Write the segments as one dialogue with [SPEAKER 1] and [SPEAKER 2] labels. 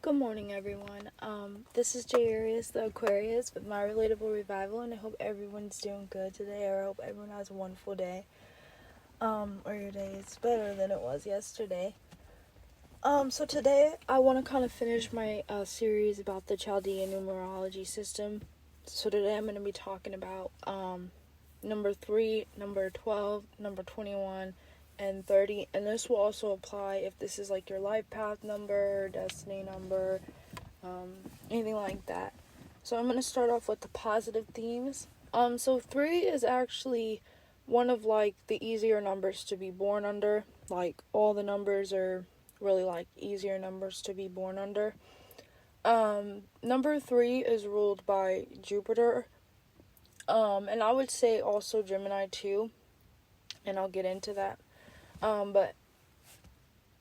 [SPEAKER 1] Good morning, everyone. This is J Arias, the Aquarius, with my relatable revival, and I hope everyone's doing good today, or I hope everyone has a wonderful day. Or your day is better than it was yesterday. So today I want to kind of finish my series about the Chaldean Numerology system. So today I'm going to be talking about number 3, number 12, number 21, and 30, and this will also apply if this is like your life path number, destiny number, anything like that. So I'm going to start off with the positive themes. So 3 is actually one of like the easier numbers to be born under. Like all the numbers are really like easier numbers to be born under. Number 3 is ruled by Jupiter. And I would say also Gemini too, and I'll get into that. But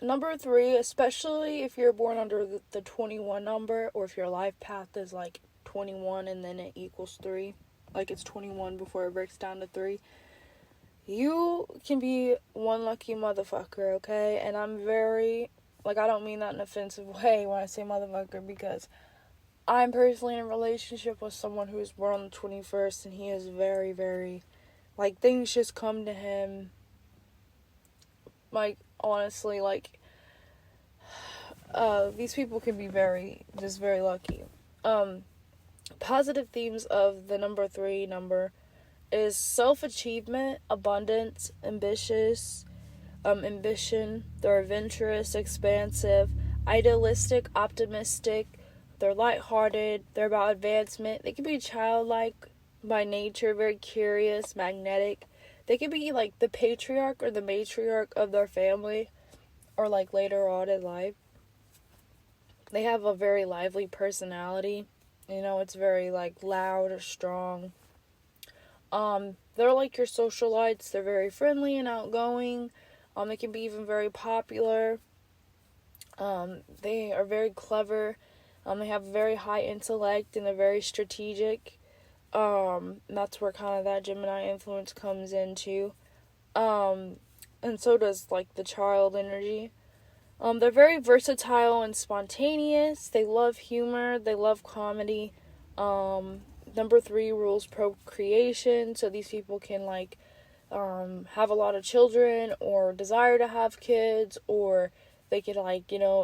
[SPEAKER 1] number 3, especially if you're born under the 21 number, or if your life path is like 21 and then it equals 3, like it's 21 before it breaks down to 3, you can be one lucky motherfucker, okay? And I'm very, I don't mean that in an offensive way when I say motherfucker, because I'm personally in a relationship with someone who was born on the 21st, and he is very, very, things just come to him. Honestly, these people can be very lucky. Positive themes of the number 3 number is self-achievement, abundance, ambition. They're adventurous, expansive, idealistic, optimistic. They're lighthearted. They're about advancement. They can be childlike by nature, very curious, magnetic. They could be like the patriarch or the matriarch of their family, or like later on in life. They have a very lively personality. It's very like loud or strong. They're like your socialites. They're very friendly and outgoing. They can be even very popular. They are very clever. They have very high intellect, and they're very strategic. That's where kind of that Gemini influence comes into. And so does like the child energy. They're very versatile and spontaneous. They love humor. They love comedy. Number 3 rules procreation. So these people can have a lot of children, or desire to have kids, or they could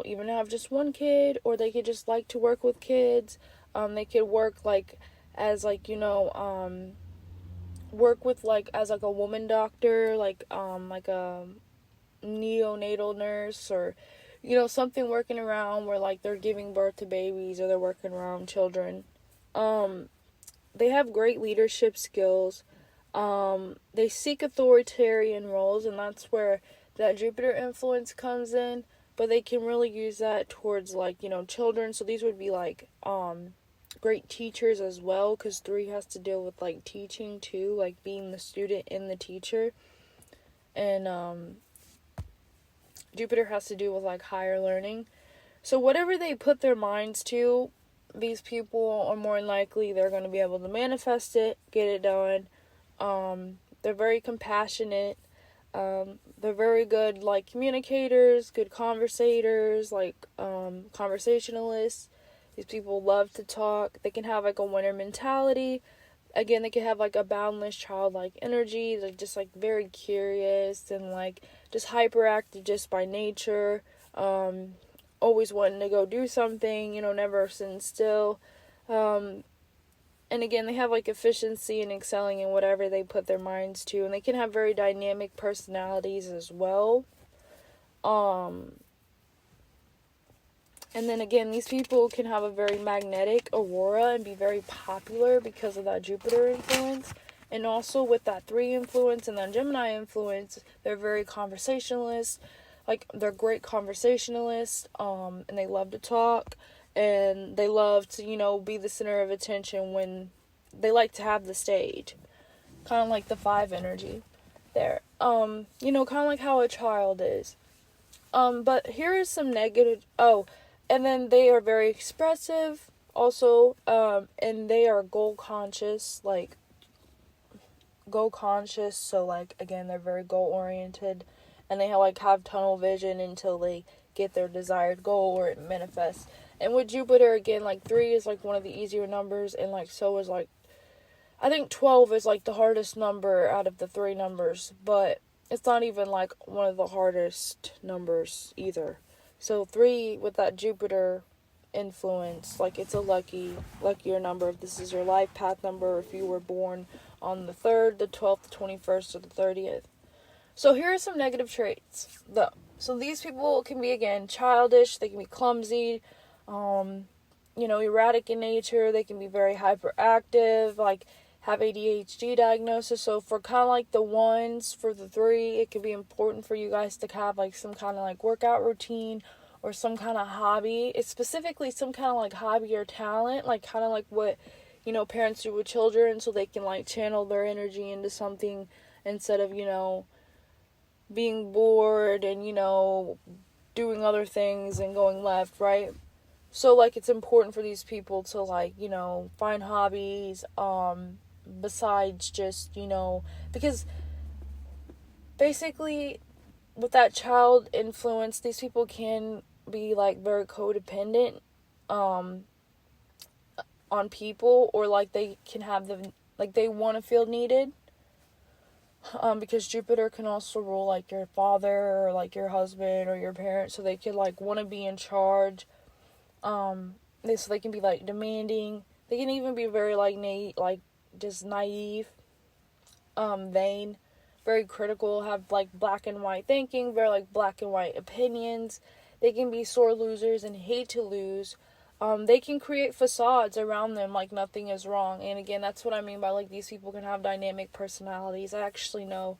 [SPEAKER 1] even have just one kid, or they could just like to work with kids. They could work as work with as a woman doctor, like a neonatal nurse, or something working around where they're giving birth to babies, or they're working around children. They have great leadership skills. They seek authoritarian roles, and that's where that Jupiter influence comes in, but they can really use that towards children. So these would be great teachers as well, because 3 has to deal with teaching too, being the student and the teacher. And Jupiter has to do with higher learning. So whatever they put their minds to, these people are more than likely they're going to be able to manifest it, get it done. They're very compassionate. They're very good communicators, good conversators, conversationalists. These people love to talk. They can have a winner mentality. Again, they can have a boundless childlike energy. They're just very curious and just hyperactive just by nature. Always wanting to go do something, never sitting still. And again, they have efficiency and excelling in whatever they put their minds to, and they can have very dynamic personalities as well. And then again, these people can have a very magnetic aura and be very popular because of that Jupiter influence. And also with that 3 influence and that Gemini influence, they're very conversationalist. They're great conversationalists, and they love to talk, and they love to, be the center of attention when they like to have the stage. Kind of like the 5 energy there. Kind of like how a child is. But here is some negative, and then they are very expressive also, and they are goal conscious, so again, they're very goal oriented, and they have tunnel vision until they get their desired goal or it manifests. And with Jupiter, again, like 3 is like one of the easier numbers, and like so is like, I think 12 is like the hardest number out of the 3 numbers, but it's not even like one of the hardest numbers either. So 3 with that Jupiter influence, like it's a luckier number if this is your life path number, if you were born on the 3rd, the 12th, the 21st, or the 30th. So here are some negative traits though. So these people can be, again, childish, they can be clumsy, erratic in nature, they can be very hyperactive, like have ADHD diagnosis. So for kind of like the ones, for the 3, it could be important for you guys to have like some kind of like workout routine or some kind of hobby. It's specifically some kind of like hobby or talent, like kind of like what, parents do with children, so they can like channel their energy into something instead of, being bored and, doing other things and going left, right? So like it's important for these people to like, find hobbies, besides just, because basically with that child influence, these people can be like very codependent on people, or like they can have like they want to feel needed, because Jupiter can also rule like your father or like your husband or your parents, so they could like want to be in charge. So they can be like demanding. They can even be very like just naive, vain, very critical, have like black and white thinking, very like black and white opinions. They can be sore losers and hate to lose. They can create facades around them like nothing is wrong. And again, that's what I mean by like these people can have dynamic personalities. I actually know,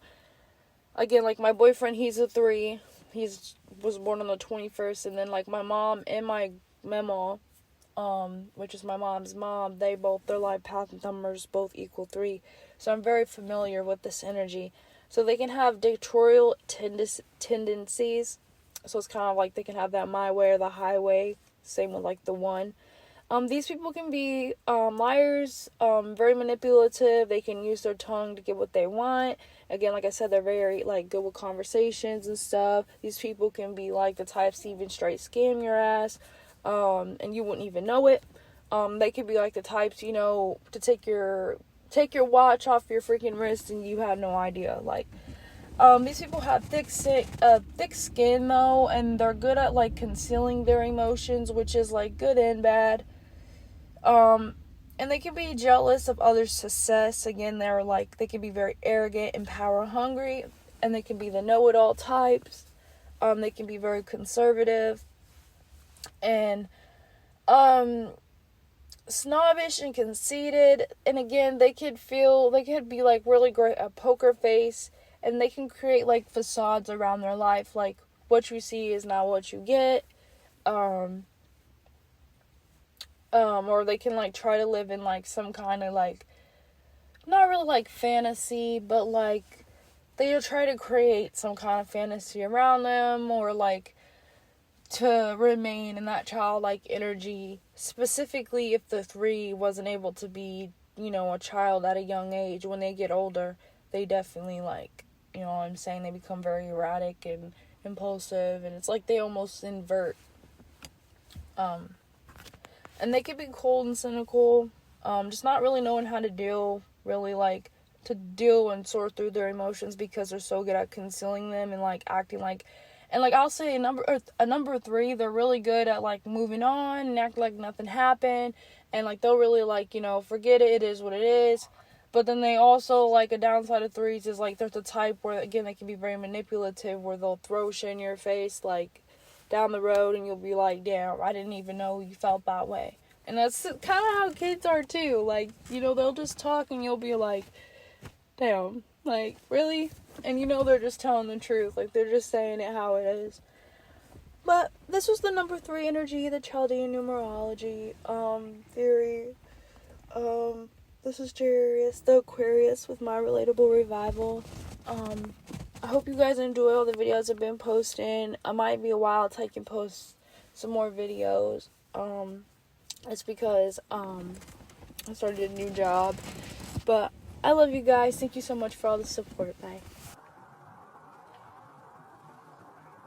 [SPEAKER 1] again, like my boyfriend, he's a 3. Was born on the 21st, and then like my mom and my mama, which is my mom's mom, their life path numbers both equal 3. So I'm very familiar with this energy. So they can have dictatorial tendencies. So it's kind of like they can have that my way or the highway. Same with like the 1. These people can be liars, very manipulative. They can use their tongue to get what they want. Again, like I said, they're very like good with conversations and stuff. These people can be like the types to even straight scam your ass, and you wouldn't even know it. They could be like the types, to take your watch off your freaking wrist and you have no idea. Like, these people have thick skin though, and they're good at like concealing their emotions, which is like good and bad. And they can be jealous of others' success. Again, they can be very arrogant and power hungry, and they can be the know-it-all types. They can be very conservative and snobbish and conceited. And again, they could be like really great at poker face, and they can create like facades around their life, like what you see is not what you get. Or they can like try to live in like some kind of like, not really like fantasy, but like they'll try to create some kind of fantasy around them, or like to remain in that childlike energy, specifically if the 3 wasn't able to be, a child at a young age. When they get older, they definitely like, what I'm saying, they become very erratic and impulsive, and it's like they almost invert. And they can be cold and cynical, just not really knowing how to deal and sort through their emotions, because they're so good at concealing them and like acting like, and like I'll say a number 3, they're really good at like moving on and act like nothing happened, and like they'll really like, forget it, it is what it is. But then they also, like, a downside of 3s is like they're the type where, again, they can be very manipulative, where they'll throw shit in your face like down the road, and you'll be like, damn, I didn't even know you felt that way. And that's kind of how kids are too. Like, they'll just talk and you'll be like, damn, like, really? And they're just telling the truth. Like, they're just saying it how it is. But this was the number 3 energy, the Chaldean Numerology theory. This is Jarius, the Aquarius, with my relatable revival. I hope you guys enjoy all the videos I've been posting. It might be a while till I can post some more videos. It's because I started a new job. But I love you guys. Thank you so much for all the support. Bye.